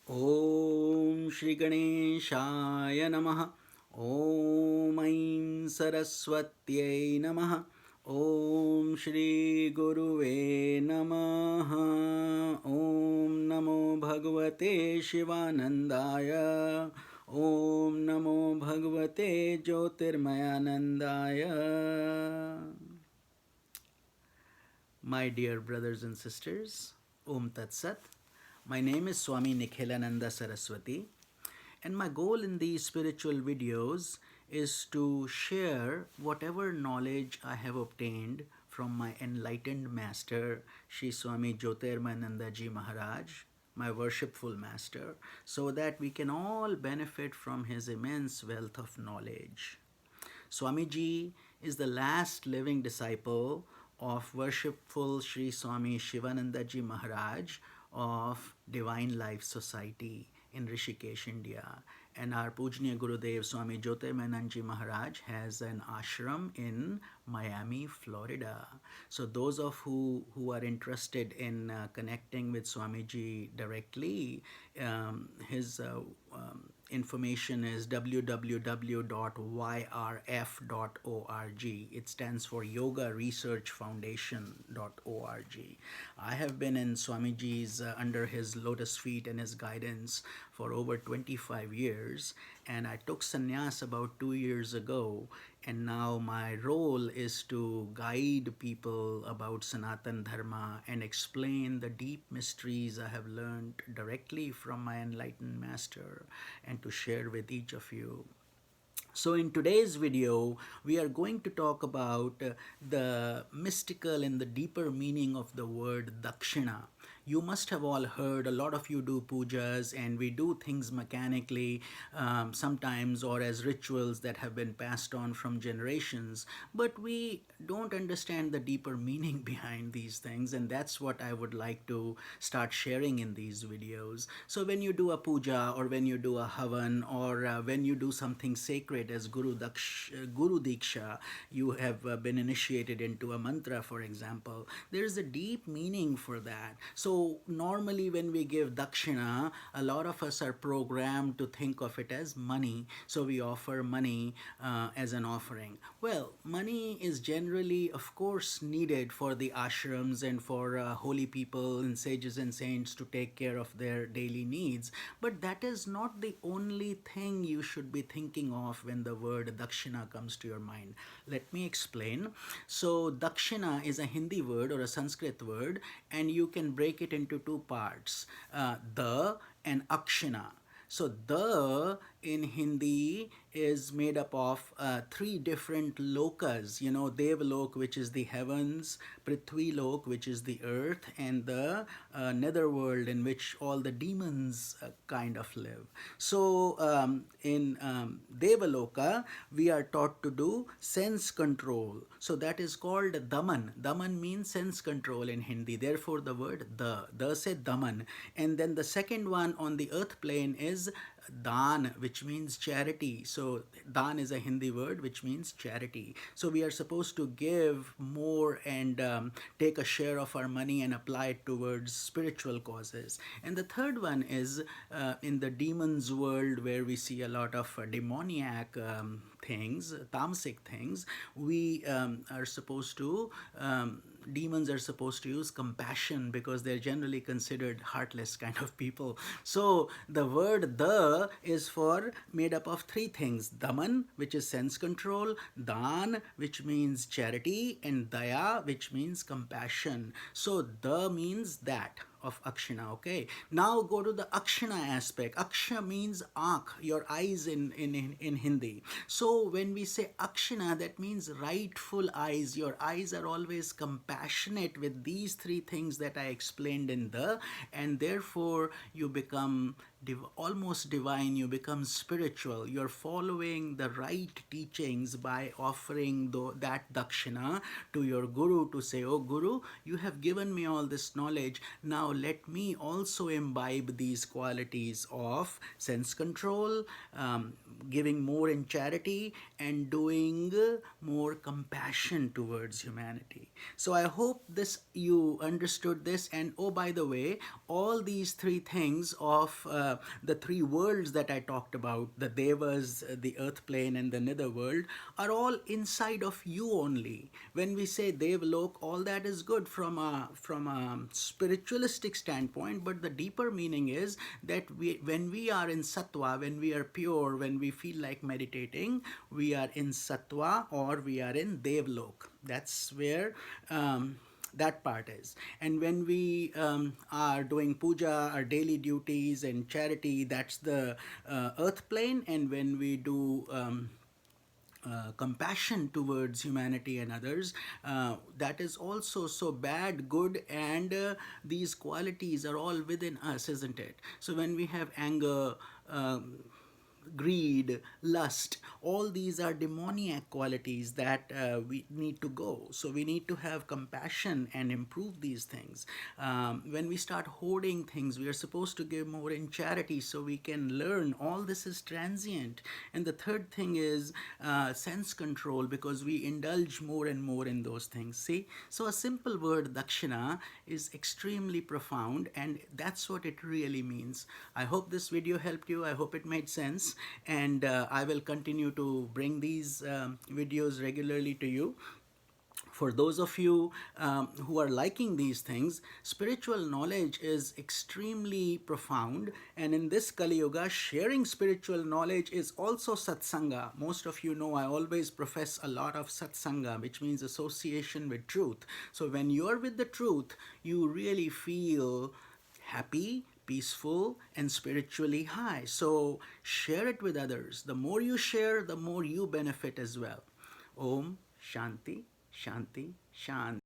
Om Shri Ganeshaya Namaha. Om Aim Saraswatyai Namaha. Om Shri Guruve Namaha. Om Namo Bhagavate Shivanandaya. Om Namo Bhagavate Jyotirmayanandaya. My dear brothers and sisters, Om Tat Sat. My name is Swami Nikhilanand Saraswati, and my goal in these spiritual videos is to share whatever knowledge I have obtained from my enlightened master, Sri Swami Jyotirmananda Ji Maharaj, my worshipful master, so that we can all benefit from his immense wealth of knowledge. Swamiji is the last living disciple of worshipful Sri Swami Shivanandaji Maharaj of Divine Life Society in Rishikesh, India. And our Pujniya Gurudev Swami Jyotirmananji Maharaj has an ashram in Miami, Florida. So those of who are interested in connecting with Swamiji directly, his information is www.yrf.org. It stands for Yoga Research Foundation.org. I have been in Swamiji's under his lotus feet and his guidance for over 25 years, and I took sannyas about 2 years ago, and now my role is to guide people about Sanatan Dharma and explain the deep mysteries I have learned directly from my enlightened master and to share with each of you. So in today's video, we are going to talk about the mystical and the deeper meaning of the word Dakshina. You must have all heard, a lot of you do pujas, and we do things mechanically sometimes, or as rituals that have been passed on from generations, but we don't understand the deeper meaning behind these things, and that's what I would like to start sharing in these videos. So when you do a puja, or when you do a havan, or when you do something sacred as Guru Diksha, you have been initiated into a mantra, for example, there is a deep meaning for that. So normally when we give Dakshina, a lot of us are programmed to think of it as money. So we offer money as an offering. Well, money is generally, of course, needed for the ashrams and for holy people and sages and saints to take care of their daily needs. But that is not the only thing you should be thinking of when the word Dakshina comes to your mind. Let me explain. So Dakshina is a Hindi word or a Sanskrit word, and you can break it into two parts, the and Akshina. So the in Hindi is made up of three different lokas, Devalok, which is the heavens, Prithvi Lok, which is the earth, and the netherworld in which all the demons kind of live. So in Devaloka, we are taught to do sense control. So that is called Daman. Daman means sense control in Hindi. Therefore, the word the se Daman. And then the second one on the earth plane is Dan, which means charity. So Dan is a Hindi word which means charity. So we are supposed to give more and take a share of our money and apply it towards spiritual causes. And the third one is in the demons world, where we see a lot of demoniac things, tamasic things. We are supposed to demons are supposed to use compassion because they're generally considered heartless kind of people. So the word the is for made up of three things: Daman, which is sense control; Dan, which means charity; and Daya, which means compassion. So the means that of Akshina. Okay, now go to the Akshina aspect. Aksha means aankh, your eyes in Hindi. So when we say Akshina, that means rightful eyes. Your eyes are always compassionate with these three things that I explained in the, and therefore you become almost divine, you become spiritual. You're following the right teachings by offering that dakshina to your guru to say, oh Guru, you have given me all this knowledge. Now now let me also imbibe these qualities of sense control, giving more in charity, and doing more compassion towards humanity. So I hope this you understood this. And oh, by the way, all these three things of the three worlds that I talked about, the devas, the earth plane, and the nether world, are all inside of you only. When we say devlok, all that is good from a spiritualistic standpoint, but the deeper meaning is that when we are in sattva, when we are pure, when we feel like meditating, we are in sattva or we are in devlok. That's where that part is. And when we are doing puja, our daily duties and charity, that's the earth plane. And when we do compassion towards humanity and others, that is also so bad, good, and these qualities are all within us, isn't it? So when we have anger, greed, lust, all these are demoniac qualities that we need to go. So we need to have compassion and improve these things. When we start hoarding things, we are supposed to give more in charity so we can learn. All this is transient. And the third thing is sense control, because we indulge more and more in those things. See? So a simple word, Dakshina, is extremely profound, and that's what it really means. I hope this video helped you. I hope it made sense. And I will continue to bring these videos regularly to you. For those of you who are liking these things, spiritual knowledge is extremely profound. And in this Kali Yuga, sharing spiritual knowledge is also satsanga. Most of you know I always profess a lot of satsanga, which means association with truth. So when you're with the truth, you really feel happy, peaceful, and spiritually high. So share it with others. The more you share, the more you benefit as well. Om Shanti, Shanti, Shanti.